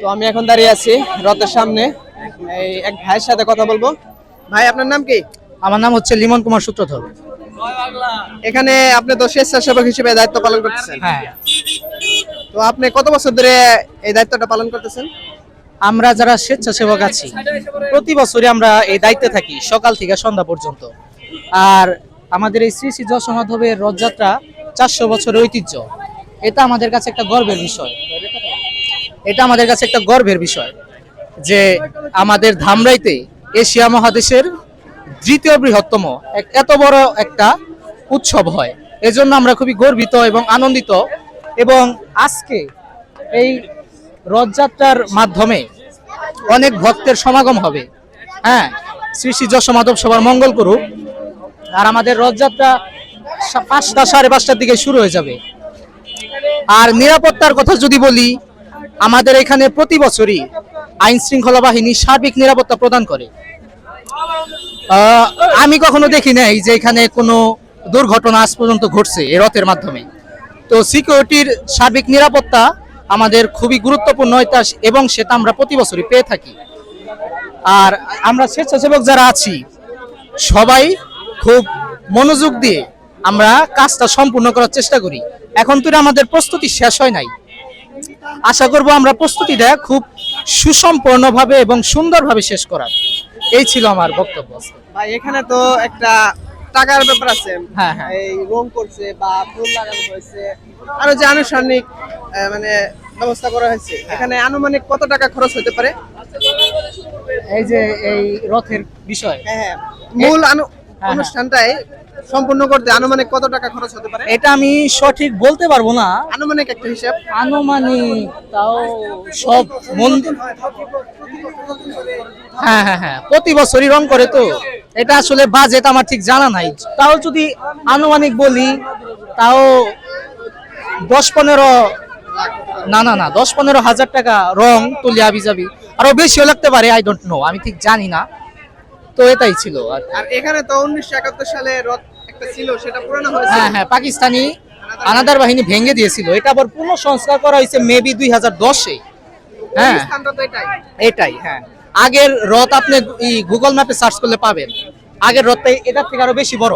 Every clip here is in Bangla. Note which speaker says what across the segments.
Speaker 1: তো আমি এখন দাঁড়িয়ে আছি রথের সামনে। এই এক ভাইয়ের সাথে কথা বলবো। ভাই, আপনার নাম কি?
Speaker 2: আমার নাম হচ্ছে লিমন কুমার সূত্রধর।
Speaker 1: এখানে আপনি তো স্বেচ্ছাসেবক হিসেবে দায়িত্ব পালন করতেছেন।
Speaker 2: হ্যাঁ,
Speaker 1: তো আপনি কত বছর ধরে এই দায়িত্বটা পালন করতেছেন?
Speaker 2: আমরা যারা স্বেচ্ছাসেবক আছি প্রতি বছরই আমরা এই দায়িত্বে থাকি সকাল থেকে সন্ধ্যা পর্যন্ত। আর আমাদের এই শ্রী শ্রী যশো মাধবের রথযাত্রা 400 বছরের ঐতিহ্য। এটা আমাদের কাছে একটা গর্বের বিষয়। এটা আমাদের কাছে একটা গর্বের বিষয় যে আমাদের ধামরাইতে এশিয়া মহাদেশের দ্বিতীয় বৃহত্তম এত বড় একটা উৎসব হয়। এজন্য আমরা খুবই গর্বিত এবং আনন্দিত। এবং আজকে এই রথযাত্রার মাধ্যমে অনেক ভক্তের সমাগম হবে। হ্যাঁ, শ্রী শ্রী যশো মাধব সবার মঙ্গল করুক। আর আমাদের রথযাত্রা 5টা 5:30টার দিকে শুরু হয়ে যাবে। আর নিরাপত্তার কথা যদি বলি, আমাদের এখানে প্রতি বছরই আইন শৃঙ্খলা বাহিনী সার্বিক নিরাপত্তা প্রদান করে। আমি কখনো দেখি নাই যে এখানে কোনো দুর্ঘটনা আজ পর্যন্ত ঘটছে এই রথের মাধ্যমে। তো সিকিউরিটির সার্বিক নিরাপত্তা আমাদের খুবই গুরুত্বপূর্ণ এবং সেটা আমরা প্রতি বছরই পেয়ে থাকি। আর আমরা স্বেচ্ছাসেবক যারা আছি সবাই খুব মনোযোগ দিয়ে আমরা কাজটা সম্পূর্ণ করার চেষ্টা করি। এখন তো আমাদের প্রস্তুতি শেষ হয় নাই। আশা করব আমরা প্রস্তুতিটা খুব সুসম্পন্নভাবে এবং সুন্দরভাবে শেষ করার। এই ছিল আমার বক্তব্য।
Speaker 1: ভাই, এখানে তো একটা টাকার ব্যাপার আছে।
Speaker 2: হ্যাঁ, হ্যাঁ।
Speaker 1: এই রং করছে বা ফুল লাগানো হয়েছে, আরো যে আনুষ্ঠানিক মানে ব্যবস্থা করা হয়েছে, এখানে আনুমানিক কত টাকা খরচ হতে পারে?
Speaker 2: এই যে এই রথের বিষয়,
Speaker 1: হ্যাঁ, মূল
Speaker 2: হ্যাঁ।
Speaker 1: অনুষ্ঠানটাই সম্পূর্ণ করতে আনুমানিক কত টাকা খরচ হতে পারে?
Speaker 2: এটা আমি সঠিক বলতে পারবো না।
Speaker 1: আনুমানিক একটা হিসাব।
Speaker 2: আনুমানিক তাও সব মন্দির। হ্যাঁ, হ্যাঁ, হ্যাঁ, প্রতি বছরই রং করে। তো এটা আসলে বাজেট আমার ঠিক জানা নাই। তাও যদি আনুমানিক বলি তাও 10-15, না 10-15 হাজার টাকা রং তুলি আবি যাবি। আরো বেশিও লাগতে পারে, আই ডোন্ট নো, আমি ঠিক জানি না। তো এটাই ছিল।
Speaker 1: আর এখানে তো 1971 সালে রথ একটা ছিল, সেটা পুরানো হয়েছে।
Speaker 2: হ্যাঁ, হ্যাঁ, পাকিস্তানি আনাদার বাহিনী ভেঙে দিয়েছিল। এটা আবার পুনঃসংস্কার করা হয়েছে মেবি 2010-এ। হ্যাঁ,
Speaker 1: স্থানটা তো এটাই।
Speaker 2: এটাই। হ্যাঁ, আগের রথ আপনি গুগল ম্যাপে সার্চ করলে পাবেন। আগের রথটা এটার থেকে আরো বেশি বড়।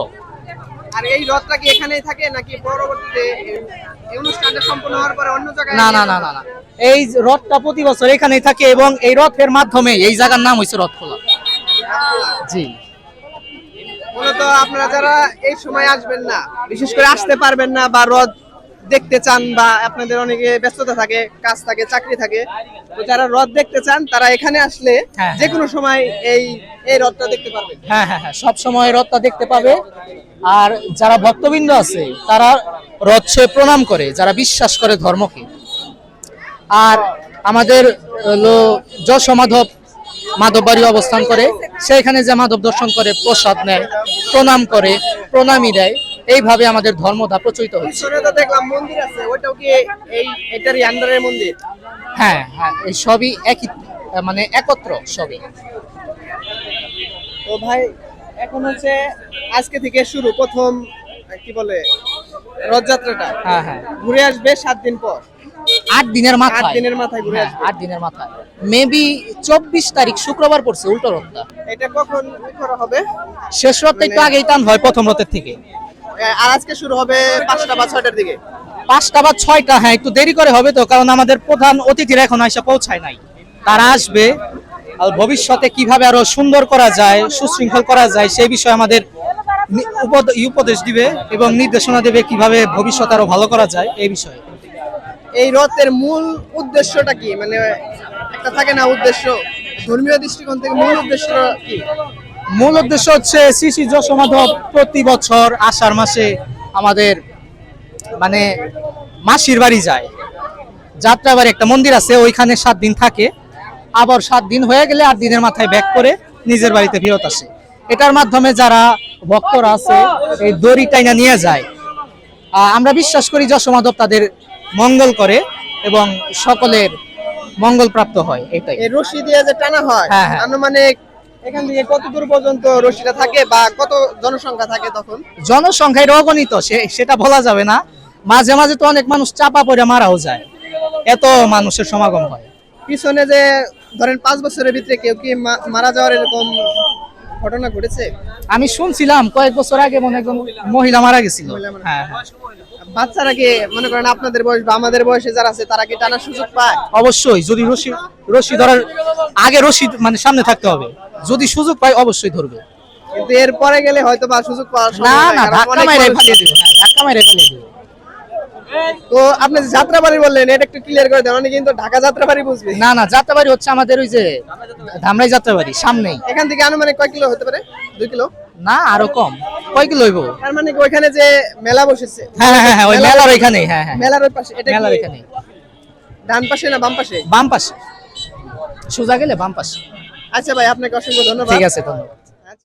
Speaker 1: আর এই রথটা কি এখানেই থাকে নাকি পরবর্তীতে এই অনুষ্ঠানটা সম্পূর্ণ হওয়ার পরে অন্য জায়গায়?
Speaker 2: না, এই রথটা প্রতি বছর এখানেই থাকে এবং এই রথের মাধ্যমে এই জায়গার নাম হয়েছে রথখোলা। জি।
Speaker 1: মূলত আপনারা যারা এই সময় আসবেন না, বিশেষ করে আসতে পারবেন না বা রথ দেখতে চান, বা আপনাদের অনেকে ব্যস্ততা থাকে, কাজ থাকে, চাকরি থাকে, তো যারা রথ দেখতে চান তারা এখানে আসলে
Speaker 2: হ্যাঁ,
Speaker 1: যে কোনো সময় এই এই রথটা দেখতে পারবেন।
Speaker 2: হ্যাঁ, হ্যাঁ, হ্যাঁ, সব সময় রথটা দেখতে পাবে। আর যারা ভক্তবৃন্দ আছে তারা রথ ছুঁয়ে প্রণাম করে, যারা বিশ্বাস করে ধর্মকে। আর আমাদের যশো মাধব বাড়ি অবস্থান করে, সেইখানে যে মাধব দর্শন করে, প্রসাদ নেয়, প্রণাম করে, প্রণামী দেয়। এইভাবে আমাদের ধর্মটা প্রচলিত হচ্ছে।
Speaker 1: পিছনে তো দেখলাম মন্দির আছে, ওইটাও কি এই এটারই আন্ডারের মন্দির?
Speaker 2: হ্যাঁ, হ্যাঁ, এই সবই একই, মানে একত্র সবই।
Speaker 1: তো ভাই, এখন হচ্ছে আজকে থেকে শুরু প্রথম কি বলে রথযাত্রাটা।
Speaker 2: হ্যাঁ, হ্যাঁ,
Speaker 1: ঘুরে আসবে 7 দিন পর।
Speaker 2: 8 দিনের মাথায়।
Speaker 1: 8 দিনের মাথায় ঘুরে
Speaker 2: হ্যাঁ,
Speaker 1: আসবে।
Speaker 2: 8 দিনের মাথায় মেবি 24 তারিখ শুক্রবার পড়ছে উল্টো রথটা।
Speaker 1: এটা কখন করা হবে?
Speaker 2: শেষ রথটা একটু আগেই টান হয় প্রথম রথের থেকে।
Speaker 1: আর আজকে শুরু হবে 5টা বা 6টার দিকে।
Speaker 2: 5টা বা 6টা, হ্যাঁ, একটু দেরি করে হবে তো, কারণ আমাদের প্রধান অতিথিরা এখন এসে পৌঁছায় নাই। তারা আসবে। আর ভবিষ্যতে কিভাবে আরো সুন্দর করা যায়, সুশৃঙ্খল করা যায়, সেই বিষয়ে আমাদের উপদেশ দিবে এবং নির্দেশনা দেবে কিভাবে ভবিষ্যতে আরো ভালো করা যায় এই বিষয়ে।
Speaker 1: এই রথের মূল উদ্দেশ্যটা কি? মানে একটা থাকে না উদ্দেশ্য, ধর্মীয় দৃষ্টিকোণ থেকে মূল উদ্দেশ্য কি?
Speaker 2: মূল উদ্দেশ্য হচ্ছে শ্রী শ্রী যশো মাধব প্রতি বছর আষাঢ় মাসে আমাদের মানে মাসির বাড়ি যায়। যাত্রাবাড়ি একটা মন্দির আছে, ওইখানে 7 দিন থাকে। আবার 7 দিন হয়ে গেলে 8 দিনের মাথায় ব্যাক করে নিজের বাড়িতে ফেরত আসে। এটার মাধ্যমে যারা ভক্তরা আছে এই দড়ি টাইনা নিয়ে যায়। আমরা বিশ্বাস করি যশো মাধব তাদের মঙ্গল করে এবং সকলের মঙ্গল প্রাপ্ত হয়। এটাই।
Speaker 1: এই রশি দিয়ে যে টানা হয়,
Speaker 2: হ্যাঁ, হ্যাঁ।
Speaker 1: আনুমানিক এখান থেকে কত দূর পর্যন্ত রশিটা থাকে বা কত জনসংখ্যা থাকে তখন?
Speaker 2: জনসংখ্যায় অগণিত, সেটা বলা যাবে না। মাঝে মাঝে তো অনেক মানুষ চাপা পড়ে মারাও যায়, এত মানুষের সমাগম হয়।
Speaker 1: পিছনে যে ধরেন 5 বছরের ভিতরে কেউ কি মারা যাওয়ার এরকম ঘটনা ঘটেছে?
Speaker 2: আমি শুনছিলাম কয়েক বছর আগে মনে হয় একজন মহিলা মারা গেছিল।
Speaker 1: মহিলা মারা-
Speaker 2: হ্যাঁ হ্যাঁ।
Speaker 1: বাচ্চারা কি মনে করেন আপনাদের বয়স বা আমাদের বয়সে যারা আছে তারা কি টানার সুযোগ পায়?
Speaker 2: অবশ্যই যদি রশি রশি ধরার আগে রশি মানে সামনে থাকতে হবে, যদি সুযোগ পাই অবশ্যই ধরবে।
Speaker 1: কিন্তু এর পরে গেলে হয়তো বা সুযোগ পাওয়ার
Speaker 2: না
Speaker 1: সম্ভাবনা নাই,
Speaker 2: না,
Speaker 1: কারণ
Speaker 2: ধাক্কা
Speaker 1: অনেক
Speaker 2: মাইরে
Speaker 1: মানুষ-
Speaker 2: ফালিয়ে দিবে, ধাক্কা মাইরে ফালিয়ে দিবে।
Speaker 1: তো আপনি যে যাত্রাবাড়ি বললেন এটা একটু ক্লিয়ার করে দেন, অনেকে কিন্তু ঢাকা যাত্রাবাড়ি বুঝবে।
Speaker 2: না না, যাত্রাবাড়ি হচ্ছে আমাদের ওই যে ধামরাই যাত্রাবাড়ি সামনেই।
Speaker 1: এখান থেকে আনুমানিক কয় কিলো হতে পারে? 2 কিলো?
Speaker 2: না আরো কম, কয় কিলো হইব?
Speaker 1: তার মানে কি ওইখানে যে মেলা বসেছে,
Speaker 2: হ্যাঁ হ্যাঁ হ্যাঁ, ওই মেলার ওইখানেই। হ্যাঁ হ্যাঁ,
Speaker 1: মেলার ওই পাশে, এটা
Speaker 2: মেলার
Speaker 1: কি
Speaker 2: ওইখানেই।
Speaker 1: ডান পাশে না বাম পাশে?
Speaker 2: বাম পাশে, সোজা গেলে বাম পাশে।
Speaker 1: আচ্ছা ভাই, আপনাকে অসংখ্য ধন্যবাদ।
Speaker 2: ঠিক আছে, ধন্যবাদ।